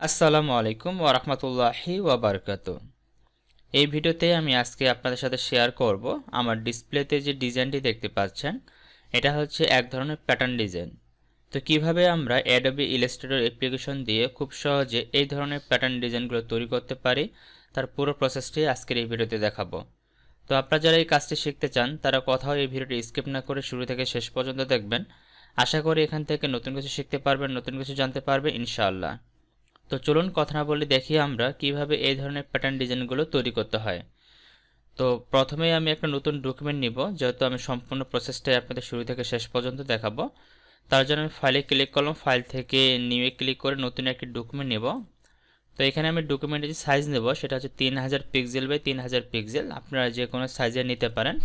আসসালামু আলাইকুম ওয়া রাহমাতুল্লাহি ওয়া বারাকাতুহু। এই ভিডিওতে আমি আজকে আপনাদের সাথে শেয়ার করব আমার ডিসপ্লেতে যে ডিজাইনটি দেখতে পাচ্ছেন, এটা হচ্ছে এক ধরনের প্যাটার্ন ডিজাইন। তো কিভাবে আমরা অ্যাডোবি ইলাস্ট্রেটর অ্যাপ্লিকেশন দিয়ে খুব সহজে এই ধরনের প্যাটার্ন ডিজাইনগুলো তৈরি করতে পারি, তার পুরো প্রসেসটি আজকের এই ভিডিওতে দেখাবো। তো আপনারা যারা এই কাজটি শিখতে চান তারা কোথাও এই ভিডিওটি স্কিপ না করে শুরু থেকে শেষ পর্যন্ত দেখবেন। আশা করি এখান থেকে নতুন কিছু শিখতে পারবেন, নতুন কিছু জানতে পারবেন ইনশাআল্লাহ। তো চলুন কথা না বলে দেখি আমরা কিভাবে এই ধরনের প্যাটার্ন ডিজাইনগুলো তৈরি করতে হয়। তো প্রথমেই আমি একটা নতুন ডকুমেন্ট নিব, যেহেতু আমি সম্পূর্ণ প্রসেসটাই আপনাদের শুরু থেকে শেষ পর্যন্ত দেখাবো। তার জন্য আমি ফাইলে ক্লিক করলাম, ফাইল থেকে নিউয়ে ক্লিক করে নতুন একটি ডকুমেন্ট নেব। তো এখানে আমি ডকুমেন্টের যে সাইজ নেব সেটা হচ্ছে 3000 পিক্সেল বাই 3000 পিক্সেল, আপনারা যে কোনো সাইজের নিতে পারেন।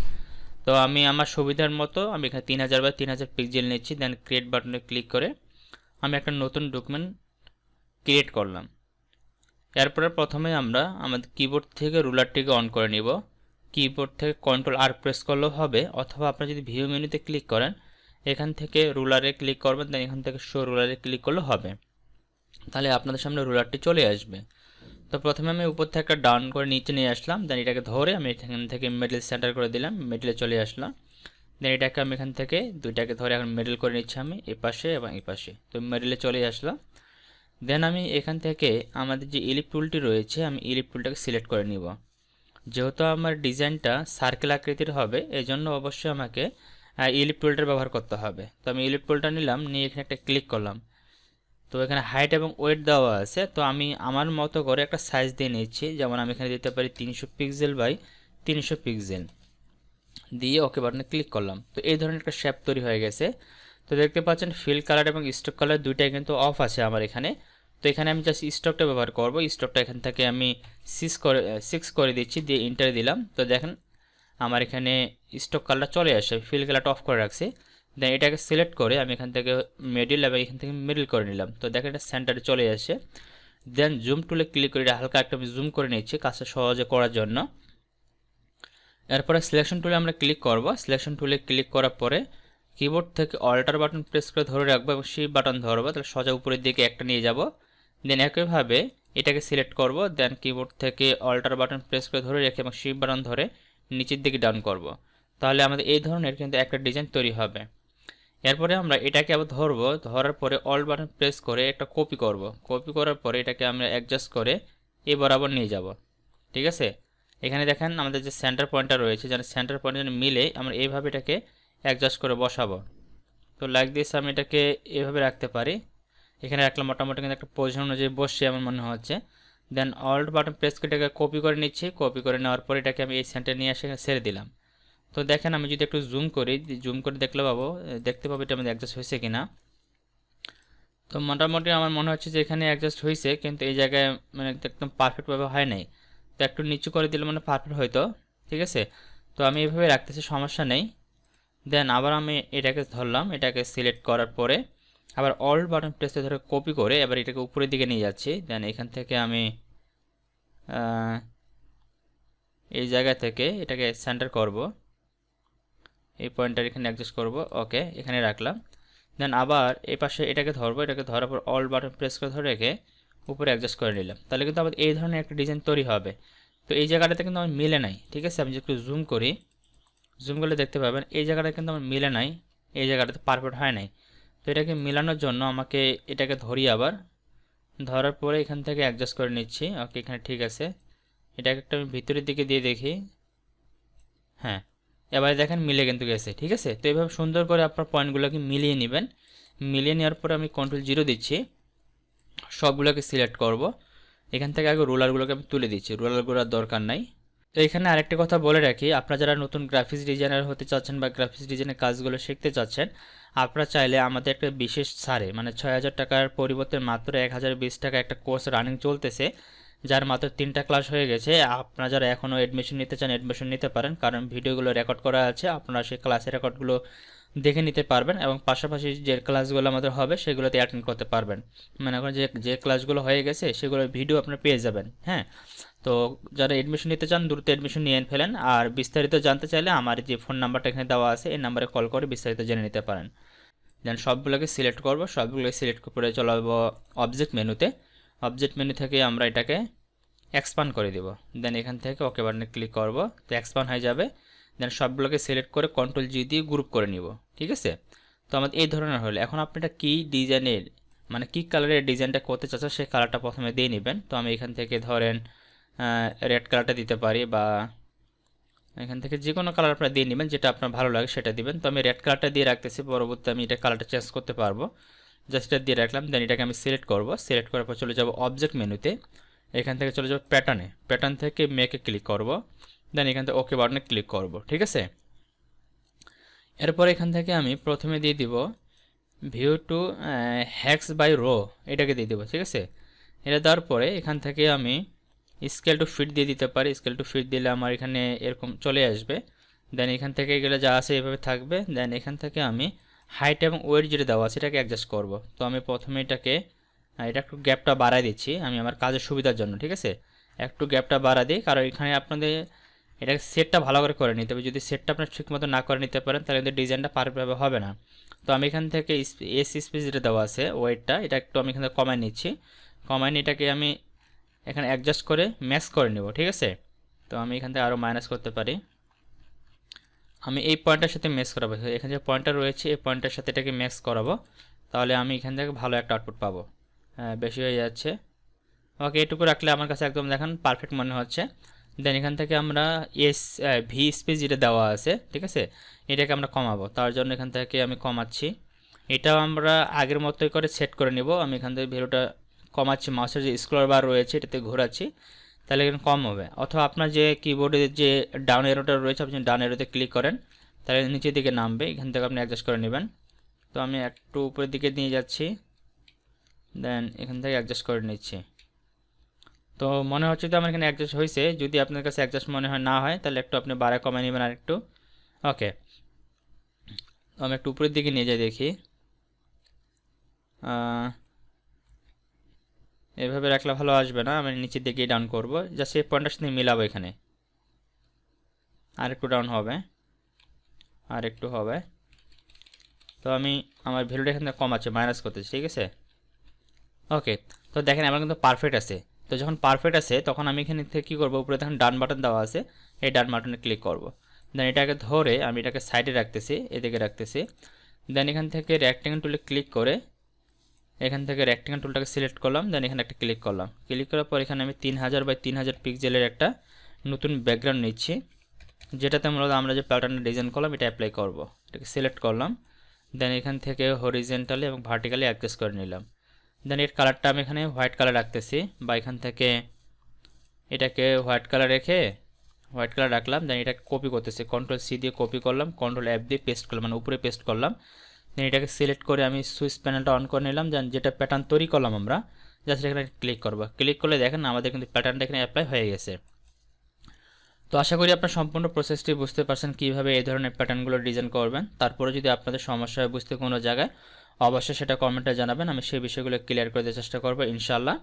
তো আমি আমার সুবিধার মতো আমি এখানে 3000 বাই 3000 পিক্সেল নিচ্ছি। দেন ক্রিয়েট বাটনে ক্লিক করে আমি একটা নতুন ডকুমেন্ট ক্রিয়েট করলাম। এরপরে প্রথমে আমরা আমাদের কিবোর্ড থেকে রুলারটিকে অন করে নিব। কিবোর্ড থেকে কন্ট্রোল আর প্রেস করলেও হবে, অথবা আপনারা যদি ভিউ মেনুতে ক্লিক করেন এখান থেকে রুলারে ক্লিক করবেন, দেন এখান থেকে শো রুলারে ক্লিক করলেও হবে। তাহলে আপনাদের সামনে রুলারটি চলে আসবে। তো প্রথমে আমি উপর থেকে একটা ডাউন করে নিচে নিয়ে আসলাম, দেন এটাকে ধরে আমি এখান থেকে মিডল সেন্টার করে দিলাম, মিডলে চলে আসলাম। দেন এটাকে আমি এখান থেকে দুইটাকে ধরে এখন মিডল করে নিচ্ছি আমি এই পাশে এবং এই পাশে। তো মিডলে চলে আসলাম। দেন আমি এখান থেকে আমাদের যে ইলিপ টুলটি রয়েছে আমি ইলিপ টুলটাকে সিলেক্ট করে নিব। যেহেতু আমার ডিজাইনটা সার্কেল আকৃতির হবে এজন্য অবশ্যই আমাকে ইলিপ টুলটার ব্যবহার করতে হবে। তো আমি ইলিপ টুলটা নিলাম, নিয়ে এখানে একটা ক্লিক করলাম। তো এখানে হাইট এবং ওয়েট দেওয়া আছে, তো আমি আমার মতো করে একটা সাইজ দিয়ে নিচ্ছি। যেমন আমি এখানে দিতে পারি 300 পিক্সেল বাই 300 পিক্সেল, দিয়ে ওকে বাটনে ক্লিক করলাম। তো এই ধরনের একটা শেপ তৈরি হয়ে গেছে। তো দেখতে পাচ্ছেন ফিল কালার এবং স্টক কালার দুইটাই কিন্তু অফ আছে আমার এখানে। তো এখানে আমি জাস্ট স্টকটা ব্যবহার করব। স্টকটা এখান থেকে আমি 6 করে দিচ্ছি, দিয়ে ইন্টার দিলাম। তো দেখেন আমার এখানে স্টক কালার চলে আসে, ফিল কালারটা অফ করে রাখছি। দেন এটাকে সিলেক্ট করে আমি এখান থেকে মিডিল এবং এখান থেকে মিডল করে নিলাম। তো দেখেন এটা সেন্টারে চলে আসে। দেন জুম টুলে ক্লিক করে হালকা একটা আমি জুম করে নিচ্ছি কাজটা সহজে করার জন্য। এরপরে সিলেকশন টুলে আমরা ক্লিক করব। সিলেকশন টুলে ক্লিক করার পরে কিবোর্ড থেকে অল্টার বাটন প্রেস করে ধরে রাখবো এবং শিফট বাটন ধরবো, তাহলে সোজা উপরের দিকে একটা নিয়ে যাব। দেন একইভাবে এটাকে সিলেক্ট করব। দেন কিবোর্ড থেকে অল্টার বাটন প্রেস করে ধরে রেখে এবং শিফট বাটন ধরে নিচের দিকে ডাউন করব। তাহলে আমাদের এই ধরনের কিন্তু একটা ডিজাইন তৈরি হবে। এরপরে আমরা এটাকে আবার ধরবো, ধরার পরে অল্ট বাটন প্রেস করে একটা কপি করব। কপি করার পরে এটাকে আমরা অ্যাডজাস্ট করে এ বরাবর নিয়ে যাব। ঠিক আছে, এখানে দেখেন আমাদের যে সেন্টার পয়েন্টটা রয়েছে, যেন সেন্টার পয়েন্ট যেন মিলে আমরা এইভাবে এটাকে অ্যাডজাস্ট করে বসাবো। তো লাইক দিস আমি এটাকে এভাবে রাখতে পারি। এখানে রাখলাম মোটামুটি কিন্তু একটা পজিশন অনুযায়ী বসছে আমার মনে হচ্ছে। দেন অল্ট বাটন প্রেস করে এটাকে কপি করে নিচ্ছি। কপি করে নেওয়ার পরে এটাকে আমি এই সেন্টারে নিয়ে এসে ছেড়ে দিলাম। তো দেখেন আমি যদি একটু জুম করি, জুম করে দেখতে পাবো এটা আমাদের অ্যাডজাস্ট হয়েছে কিনা। তো মোটামুটি আমার মনে হচ্ছে যে এখানে অ্যাডজাস্ট হয়েছে, কিন্তু এই জায়গায় মানে একদম পারফেক্টভাবে হয় নাই। তো একটু নিচু করে দিলে মানে পারফেক্ট হয়তো। ঠিক আছে, তো আমি এইভাবে রাখতেছি, সমস্যা নেই। দেন আবার আমি এটাকে ধরলাম, এটাকে সিলেক্ট করার পরে আবার অল্ট বাটন প্রেসে ধরে কপি করে এবার এটাকে উপরের দিকে নিয়ে যাচ্ছি। দেন এখান থেকে আমি এই জায়গা থেকে এটাকে সেন্টার করব, এই পয়েন্টটা এখানে অ্যাডজাস্ট করব। ওকে, এখানে রাখলাম। দেন আবার এই পাশে এটাকে ধরবো, এটাকে ধরার পর অল বাটন প্রেস করে ধরে রেখে উপরে অ্যাডজাস্ট করে নিলাম। তাহলে কিন্তু আমাদের এই ধরনের একটা ডিজাইন তৈরি হবে। তো এই জায়গাটাতে কিন্তু আমার মিলে নাই। ঠিক আছে, আমি যদি একটু জুম করি, জুম করলে দেখতে পাবেন এই জায়গাটা কিন্তু আমার মিলে নাই, এই জায়গাটাতে পারফেক্ট হয় নাই। তো এটাকে মেলানোর জন্য আমাকে এটাকে ধরি, আবার ধরার পরে এখান থেকে অ্যাডজাস্ট করে নিচ্ছি। ওকে, এখানে ঠিক আছে। এটাকে একটা আমি ভিতরের দিকে দিয়ে দেখি। হ্যাঁ, এবারে দেখেন মিলে কিন্তু গেছে। ঠিক আছে, তো এইভাবে সুন্দর করে আপনার পয়েন্টগুলোকে মিলিয়ে নেবেন। মিলিয়ে নেওয়ার পরে আমি কন্ট্রোল 0 দিচ্ছি, সবগুলোকে সিলেক্ট করব। এখান থেকে আগে রোলারগুলোকে আমি তুলে দিচ্ছি, রোলারগুলো আর দরকার নাই। তো এখানে আরেকটা কথা বলে রাখি, আপনারা যারা নতুন গ্রাফিক্স ডিজাইনার হতে চাচ্ছেন বা গ্রাফিক্স ডিজাইনের কাজগুলো শিখতে চাচ্ছেন, আপনারা চাইলে আমাদের একটা বিশেষ ছাড়ে মানে 6000 টাকার পরিবর্তে মাত্র 1020 টাকা একটা কোর্স রানিং চলতেছে, যার মাত্র 3টা ক্লাস হয়ে গেছে। আপনারা যারা এখনও অ্যাডমিশন নিতে চান অ্যাডমিশন নিতে পারেন, কারণ ভিডিওগুলো রেকর্ড করা আছে, আপনারা সেই ক্লাসের রেকর্ডগুলো দেখে নিতে পারবেন এবং পাশাপাশি যে ক্লাসগুলো আমাদের হবে সেগুলোতে অ্যাটেন্ড করতে পারবেন। মনে করেন যে ক্লাসগুলো হয়ে গেছে সেগুলোর ভিডিও আপনারা পেয়ে যাবেন। হ্যাঁ, তো যারা অ্যাডমিশন নিতে চান দ্রুত অ্যাডমিশন নিয়ে ফেলেন। আর বিস্তারিত জানতে চাইলে আমার যে ফোন নাম্বারটা এখানে দেওয়া আছে এই নাম্বারে কল করে বিস্তারিত জেনে নিতে পারেন। দেন সবগুলোকে সিলেক্ট করব, সবগুলোকে সিলেক্ট করে চলে যাবো অবজেক্ট মেনুতে। অবজেক্ট মেনু থেকে আমরা এটাকে এক্সপান্ড করে দেব। দেন এখান থেকে ওকে বাটনে ক্লিক করব, তো এক্সপান্ড হয়ে যাবে। দেন সবগুলোকে সিলেক্ট করে কন্ট্রোল জি দিয়ে গ্রুপ করে নিব, ঠিক আছে। তো আমাদের এই ধরনের হলো। এখন আপনি এটা কী ডিজাইনের মানে কী কালারের ডিজাইনটা করতে চাচ্ছেন সেই কালারটা প্রথমে দিয়ে নেবেন। তো আমি এখান থেকে ধরেন রেড কালারটা দিতে পারি, বা এখান থেকে যে কোনো কালার আপনারা দিয়ে নেবেন, যেটা আপনার ভালো লাগে সেটা দিবেন। তো আমি রেড কালারটা দিয়ে রাখতেছি, পরবর্তী আমি এটা কালারটা চেঞ্জ করতে পারবো। জাস্ট এটা দিয়ে রাখলাম। দেন এটাকে আমি সিলেক্ট করব, সিলেক্ট করার পর চলে যাব অবজেক্ট মেনুতে, এখান থেকে চলে যাব প্যাটার্নে, প্যাটার্ন থেকে মেকে ক্লিক করব। দেন এখান থেকে ওকে বাটনে ক্লিক করব, ঠিক আছে। এরপর এখান থেকে আমি প্রথমে দিয়ে দিব view to hacks by row, এটাকে দিয়ে দেবো, ঠিক আছে। এটা দেওয়ার পরে এখান থেকে আমি স্কেল টু ফিট দিয়ে দিতে পারি। স্কেল টু ফিট দিলে আমার এখানে এরকম চলে আসবে। দেন এখান থেকে এগুলো যা আছে এভাবে থাকবে। দেন এখান থেকে আমি হাইট এবং ওয়েট যেটা দেওয়া আছে এটাকে অ্যাডজাস্ট করব। তো আমি প্রথমে এটাকে এটা একটু গ্যাপটা বাড়াই দিচ্ছি আমি আমার কাজের সুবিধার জন্য, ঠিক আছে। একটু গ্যাপটা বাড়া দিই, কারণ এখানে আপনাদের এটা সেটটা ভালো করে নিতে হবে। যদি সেটটা আপনার ঠিকমতো না করে নিতে পারেন তাহলে কিন্তু ডিজাইনটা পারফেক্টভাবে হবে না। তো আমি এখান থেকে এস স্পেস যেটা দেওয়া আছে ওয়েটটা, এটা একটু আমি এখান থেকে কমায় নিচ্ছি। কমায় নিয়ে এটাকে আমি এখানে অ্যাডজাস্ট করে ম্যাচ করে নেব, ঠিক আছে। তো আমি এখান থেকে আরও মাইনাস করতে পারি। আমি এই পয়েন্টের সাথে ম্যাচ করাবো, এখানে যে পয়েন্টটা রয়েছে এই পয়েন্টের সাথে এটাকে ম্যাচ করাবো, তাহলে আমি এখান থেকে ভালো একটা আউটপুট পাবো। হ্যাঁ, বেশি হয়ে যাচ্ছে। ওকে, এটুকু রাখলে আমার কাছে একদম দেখেন পারফেক্ট মনে হচ্ছে। দেন এখান থেকে আমরা ভি স্পেস যেটা দেওয়া আছে, ঠিক আছে, এটাকে আমরা কমাবো। তার জন্য এখান থেকে আমি কমাচ্ছি। এটাও আমরা আগের মতোই করে সেট করে নিব। আমি এখান থেকে ভ্যালুটা কমাচ্ছি, মাউসের যে স্ক্রল বার রয়েছে এটাতে ঘোরাচ্ছি, তাহলে এখানে কম হবে। অথবা আপনার যে কিবোর্ডে যে ডাউন এরোটা রয়েছে আপনি ডাউন এরোতে ক্লিক করেন, তাহলে নিচের দিকে নামবে। এখান থেকে আপনি অ্যাডজাস্ট করে নেবেন। তো আমি একটু উপরের দিকে নিয়ে যাচ্ছি, দেন এখান থেকে অ্যাডজাস্ট করে নিচ্ছি। তো মনে হচ্ছে তো আমার এখানে অ্যাডজাস্ট হয়েছে। যদি আপনার কাছে অ্যাডজাস্ট মনে হয় না হয় তাহলে একটু আপনি বাড়া কমে নেবেন আর একটু। ওকে, আমি একটু উপরের দিকে নিয়ে যাই, দেখি। এভাবে রাখলে ভালো আসবে না, আমি নিচের দিকে ডাউন করব, জাস্ট এই পয়েন্টটার সাথে মিলাবো। এখানে আর একটু ডাউন হবে, আর একটু হবে। তো আমি আমার ভ্যালুটা এখানে কমাচ্ছি, মাইনাস করতেছি, ঠিক আছে। ওকে, তো দেখেন আমার কিন্তু পারফেক্ট আছে। তো যখন পারফেক্ট আছে তখন আমি এখানে থেকে কী করবো, উপরে দেখেন ডান বাটন দেওয়া আছে, এই ডান বাটনে ক্লিক করব। দেন এটাকে ধরে আমি এটাকে সাইডে রাখতেছি, এদিকে রাখতেছি। দেন এখান থেকে রেক্ট্যাঙ্গেল টুলে ক্লিক করে এখান থেকে রেক্ট্যাঙ্গেল টুলটাকে সিলেক্ট করলাম। দেন এখানে একটা ক্লিক করলাম। ক্লিক করার পর এখানে আমি 3000 বাই 3000 পিক্সেলের একটা নতুন ব্যাকগ্রাউন্ড নিচ্ছি, যেটাতে মূলত আমরা যে প্যাটার্নটা ডিজাইন করলাম এটা অ্যাপ্লাই করব। এটাকে সিলেক্ট করলাম। দেন এখান থেকে হরিজেন্টালি এবং ভার্টিক্যালি অ্যাডজাস্ট করে নিলাম। দেন এর কালারটা আমি এখানে হোয়াইট কালার রাখতেছি, বা এখান থেকে এটাকে হোয়াইট কালার রেখে হোয়াইট কালার রাখলাম। দেন এটাকে কপি করতেছি, কন্ট্রোল সি দিয়ে কপি করলাম, কন্ট্রোল এফ দিয়ে পেস্ট করলাম, মানে উপরে পেস্ট করলাম। দেন এটাকে সিলেক্ট করে আমি সুইচ প্যানেলটা অন করে নিলাম। দেন যেটা প্যাটার্ন তৈরি করলাম আমরা জাস্ট এখানে ক্লিক করবো। ক্লিক করলে দেখেন আমাদের কিন্তু প্যাটার্নটা এখানে অ্যাপ্লাই হয়ে গেছে। তো আশা করি আপনার সম্পূর্ণ প্রসেসটি বুঝতে পারছেন কীভাবে এই ধরনের প্যাটার্নগুলো ডিজাইন করবেন। তারপরে যদি আপনাদের সমস্যা হয় বুঝতে কোনো জায়গায়, অবশ্যই সেটা কমেন্টে জানাবেন, আমি সেই বিষয়গুলো ক্লিয়ার করে দেওয়ার চেষ্টা করবো ইনশাআল্লাহ।